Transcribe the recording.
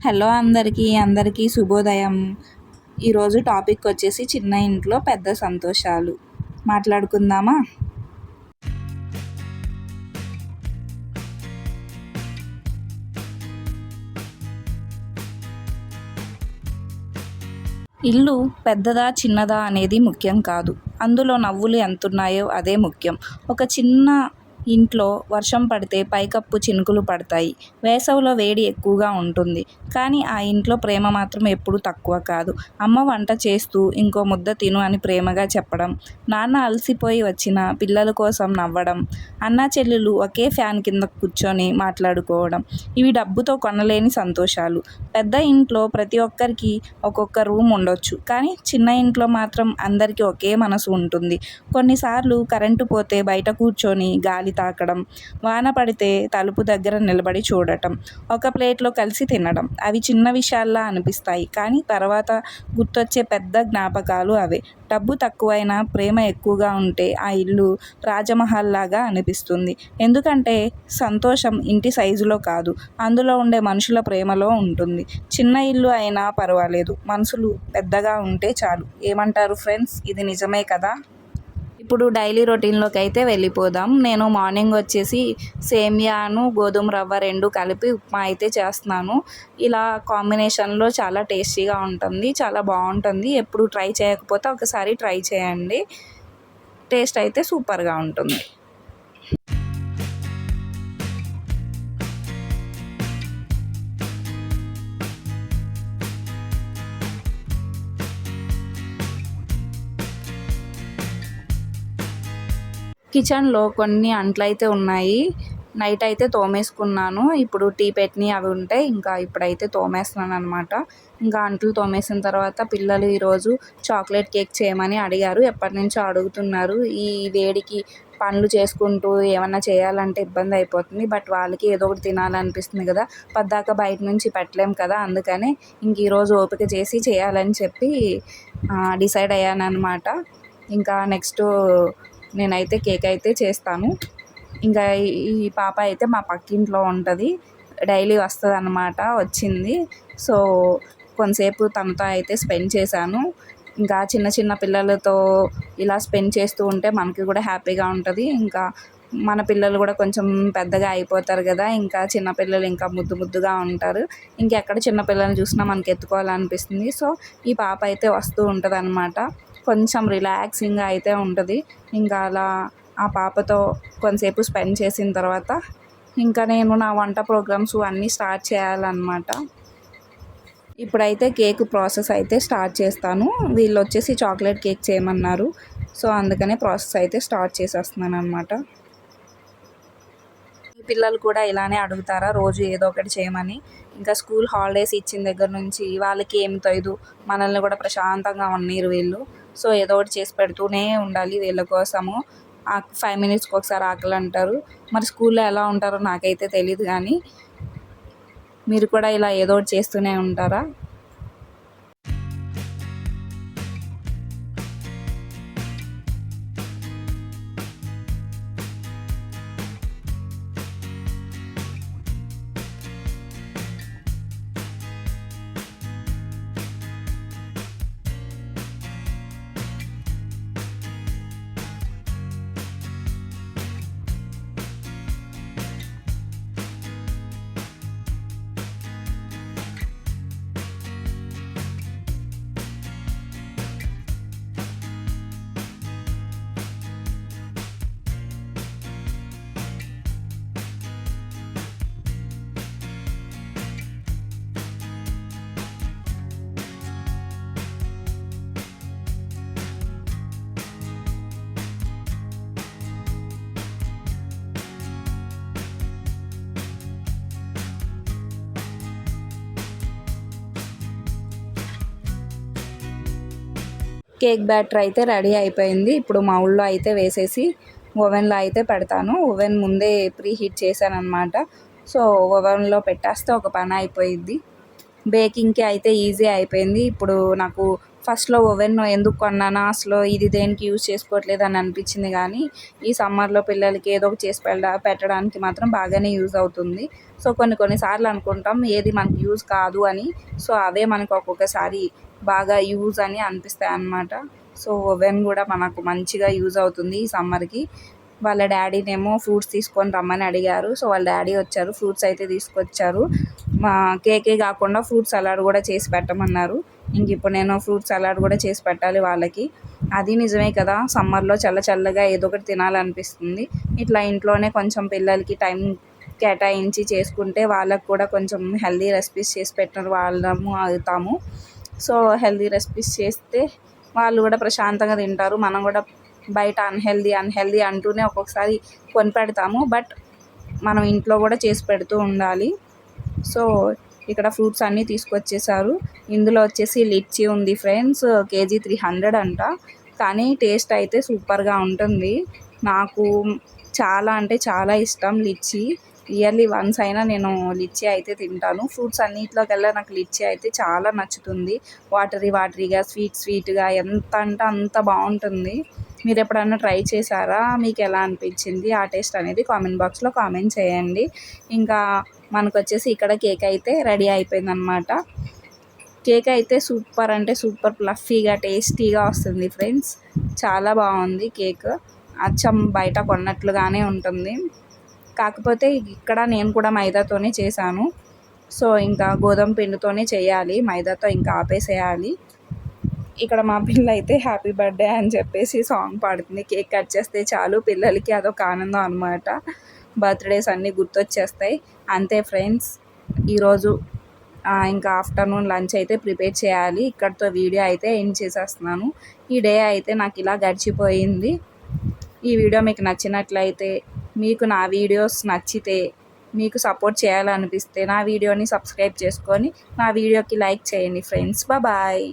Hello అందరికీ శుభోదయం. ఈరోజు టాపిక్ వచ్చేసి చిన్న ఇంట్లో పెద్ద సంతోషాలు మాట్లాడుకుందామా? ఇల్లు పెద్దదా చిన్నదా అనేది ముఖ్యం కాదు. అందులో నవ్వులు ఎంతున్నాయో అదే ముఖ్యం. ఒక చిన్న ఇంట్లో వర్షం పడితే పైకప్పు చినుకులు పడతాయి. వేసవిలో వేడి ఎక్కువగా ఉంటుంది. కానీ ఆ ఇంట్లో ప్రేమ మాత్రం ఎప్పుడూ తక్కువ కాదు. అమ్మ వంట చేస్తూ ఇంకో ముద్ద తిను అని ప్రేమగా చెప్పడం, నాన్న అలసిపోయి వచ్చినా పిల్లల కోసం నవ్వడం, అన్నా చెల్లెలు ఒకే ఫ్యాన్ కింద కూర్చొని మాట్లాడుకోవడం, ఇవి డబ్బుతో కొనలేని సంతోషాలు. పెద్ద ఇంట్లో ప్రతి ఒక్కరికి ఒక్కొక్క రూమ్ ఉండొచ్చు. కానీ చిన్న ఇంట్లో మాత్రం అందరికీ ఒకే మనసు ఉంటుంది. కొన్నిసార్లు కరెంటు పోతే బయట కూర్చొని గాలి తాకడం, వాన పడితే తలుపు దగ్గర నిలబడి చూడటం, ఒక ప్లేట్లో కలిసి తినడం, అవి చిన్న విషయాల్లా అనిపిస్తాయి. కానీ తర్వాత గుర్తొచ్చే పెద్ద జ్ఞాపకాలు అవే. డబ్బు తక్కువైనా ప్రేమ ఎక్కువగా ఉంటే ఆ ఇల్లు రాజమహల్ లాగా అనిపిస్తుంది. ఎందుకంటే సంతోషం ఇంటి సైజులో కాదు, అందులో ఉండే మనుషుల ప్రేమలో ఉంటుంది. చిన్న ఇల్లు అయినా పర్వాలేదు, మనసులు పెద్దగా ఉంటే చాలు. ఏమంటారు ఫ్రెండ్స్? ఇది నిజమే కదా? ఇప్పుడు డైలీ రొటీన్లోకి అయితే వెళ్ళిపోదాం. నేను మార్నింగ్ వచ్చేసి సేమియాను గోధుమ రవ్వ రెండు కలిపి ఉప్మా అయితే చేస్తున్నాను. ఇలా కాంబినేషన్లో చాలా టేస్టీగా ఉంటుంది, చాలా బాగుంటుంది. ఎప్పుడు ట్రై చేయకపోతే ఒకసారి ట్రై చేయండి. టేస్ట్ అయితే సూపర్గా ఉంటుంది. కిచెన్లో కొన్ని అంట్లయితే ఉన్నాయి. నైట్ అయితే తోమేసుకున్నాను. ఇప్పుడు టీ పెట్టినవి అవి ఉంటే ఇంకా ఇప్పుడైతే తోమేస్తున్నాను అనమాట. ఇంకా అంట్లు తోమేసిన తర్వాత పిల్లలు ఈరోజు చాక్లెట్ కేక్ చేయమని అడిగారు. ఎప్పటి నుంచో అడుగుతున్నారు. ఈ వేడికి పనులు చేసుకుంటూ ఏమన్నా చేయాలంటే ఇబ్బంది అయిపోతుంది. బట్ వాళ్ళకి ఏదో ఒకటి తినాలనిపిస్తుంది కదా, పద్దాక బయట నుంచి పెట్టలేం కదా. అందుకని ఇంక ఈరోజు ఓపిక చేసి చేయాలని చెప్పి డిసైడ్ అయ్యాను అనమాట. ఇంకా నెక్స్ట్ నేనైతే కేక్ అయితే చేస్తాను. ఇంకా ఈ పాప అయితే మా పక్కింట్లో ఉంటుంది, డైలీ వస్తుంది అన్నమాట. వచ్చింది. సో కొంతసేపు తనతో అయితే స్పెండ్ చేశాను. ఇంకా చిన్న చిన్న పిల్లలతో ఇలా స్పెండ్ చేస్తూ ఉంటే మనకి కూడా హ్యాపీగా ఉంటుంది. ఇంకా మన పిల్లలు కూడా కొంచెం పెద్దగా అయిపోతారు కదా, ఇంకా చిన్నపిల్లలు ఇంకా ముద్దు ముద్దుగా ఉంటారు. ఇంకెక్కడ చిన్నపిల్లల్ని చూసినా మనకి ఎత్తుకోవాలనిపిస్తుంది. సో ఈ పాప అయితే వస్తూ ఉంటుంది అన్నమాట. కొంచెం రిలాక్సింగ్గా అయితే ఉంటుంది. ఇంకా అలా ఆ పాపతో కొంతసేపు స్పెండ్ చేసిన తర్వాత ఇంకా నేను నా వంట ప్రోగ్రామ్స్ అన్నీ స్టార్ట్ చేయాలన్నమాట. ఇప్పుడైతే కేక్ ప్రాసెస్ అయితే స్టార్ట్ చేస్తాను. వీళ్ళు వచ్చేసి చాక్లెట్ కేక్ చేయమన్నారు. సో అందుకనే ప్రాసెస్ అయితే స్టార్ట్ చేసేస్తున్నాను అనమాట. పిల్లలు కూడా ఇలానే అడుగుతారా రోజు ఏదో ఒకటి చేయమని? ఇంకా స్కూల్ హాలిడేస్ ఇచ్చిన దగ్గర నుంచి వాళ్ళకి ఏం తోయదు, మనల్ని కూడా ప్రశాంతంగా ఉన్నీరు వీళ్ళు. సో ఏదో ఒకటి చేసి పెడుతూనే ఉండాలి వీళ్ళ కోసము. 5 మినిట్స్కి ఒకసారి ఆకలి అంటారు. మరి స్కూల్లో ఎలా ఉంటారో నాకైతే తెలియదు. కానీ మీరు కూడా ఇలా ఏదో ఒకటి చేస్తూనే ఉంటారా? కేక్ బ్యాటర్ అయితే రెడీ అయిపోయింది. ఇప్పుడు మౌల్డ్లో అయితే వేసేసి ఓవెన్లో అయితే పెడతాను. ఓవెన్ ముందే ప్రీ హీట్ చేశాను అనమాట. సో ఓవెన్లో పెట్టేస్తే ఒక పని అయిపోయిద్ది. బేకింగ్కి అయితే ఈజీ అయిపోయింది. ఇప్పుడు నాకు ఫస్ట్‌లో ఓవెన్ ఎందుకు కొన్నానా అసలు ఇది దేనికి యూజ్ చేసుకోవట్లేదు అని అనిపించింది కానీ ఈ సమ్మర్‌లో పిల్లలకి ఏదో ఒకటి చేసి పెట్టడానికి మాత్రం బాగానే యూజ్ అవుతుంది. సో కొన్ని సార్లు అనుకుంటాం ఏది మనకి యూజ్ కాదు అని. సో అవే మనకు ఒక్కొక్కసారి బాగా యూజ్ అని అనిపిస్తాయన్నమాట. సో ఓవెన్ కూడా మనకు మంచిగా యూజ్ అవుతుంది ఈ సమ్మర్‌కి. వాళ్ళ డాడీనేమో ఫ్రూట్స్ తీసుకొని రమ్మని అడిగారు. సో వాళ్ళ డాడీ వచ్చారు, ఫ్రూట్స్ అయితే తీసుకొచ్చారు. మా కేకే కాకుండా ఫ్రూట్ సలాడ్ కూడా చేసి పెట్టమన్నారు. ఇప్పుడు నేను ఫ్రూట్ సలాడ్ కూడా చేసి పెట్టాలి వాళ్ళకి. అది నిజమే కదా, సమ్మర్లో చల్లగా ఏదో ఒకటి తినాలనిపిస్తుంది. ఇట్లా ఇంట్లోనే కొంచెం పిల్లలకి టైం కేటాయించి చేసుకుంటే వాళ్ళకు కూడా కొంచెం హెల్దీ రెసిపీస్ చేసి పెట్టిన వాళ్ళము అవుతాము. సో హెల్దీ రెసిపీస్ చేస్తే వాళ్ళు కూడా ప్రశాంతంగా తింటారు. మనం కూడా బయట అన్హెల్దీ అంటూనే ఒక్కొక్కసారి కొనిపెడతాము. బట్ మనం ఇంట్లో కూడా చేసి పెడుతూ ఉండాలి. సో ఇక్కడ ఫ్రూట్స్ అన్నీ తీసుకొచ్చేసారు. ఇందులో వచ్చేసి లిచ్చీ ఉంది ఫ్రెండ్స్, కేజీ 300 అంట. కానీ టేస్ట్ అయితే సూపర్గా ఉంటుంది. నాకు చాలా అంటే చాలా ఇష్టం లిచ్చీ. ఇయర్లీ వన్స్ అయినా నేను లిచ్చీ అయితే తింటాను. ఫ్రూట్స్ అన్నిట్లోకెల్లా నాకు లిచ్చీ అయితే చాలా నచ్చుతుంది. వాటరీగా స్వీట్గా ఎంత అంటే అంత బాగుంటుంది. మీరు ఎప్పుడన్నా ట్రై చేశారా? మీకు ఎలా అనిపించింది ఆ టేస్ట్ అనేది కామెంట్ బాక్స్లో కామెంట్ చేయండి. ఇంకా మనకు వచ్చేసి ఇక్కడ కేక్ అయితే రెడీ అయిపోయిందనమాట. కేక్ అయితే సూపర్ అంటే సూపర్ ఫ్లఫీగా టేస్టీగా వస్తుంది ఫ్రెండ్స్. చాలా బాగుంది కేక్. అచ్చం బయట కొన్నట్లుగానే ఉంటుంది. కాకపోతే ఇక్కడ నేను కూడా మైదాతోనే చేశాను. సో ఇంకా గోధుమ పిండితోనే చేయాలి, మైదాతో ఇంకా ఆపేసేయాలి. ఇక్కడ మా పిల్ల అయితే హ్యాపీ బర్త్డే అని చెప్పేసి సాంగ్ పాడుతుంది. కేక్ కట్ చేస్తే చాలు పిల్లలకి అదొక ఆనందం అనమాట. బర్త్డేస్ అన్నీ గుర్తొచ్చేస్తాయి. అంతే ఫ్రెండ్స్, ఈరోజు ఇంకా ఆఫ్టర్నూన్ లంచ్ అయితే ప్రిపేర్ చేయాలి. ఇక్కడితో వీడియో అయితే ఎండ్ చేసేస్తున్నాను. ఈ డే అయితే నాకు ఇలా గడిచిపోయింది. ఈ వీడియో మీకు నచ్చినట్లయితే, మీకు నా వీడియోస్ నచ్చితే, మీకు సపోర్ట్ చేయాలనిపిస్తే నా వీడియోని సబ్స్క్రైబ్ చేసుకొని నా వీడియోకి లైక్ చేయండి ఫ్రెండ్స్. బాయ్.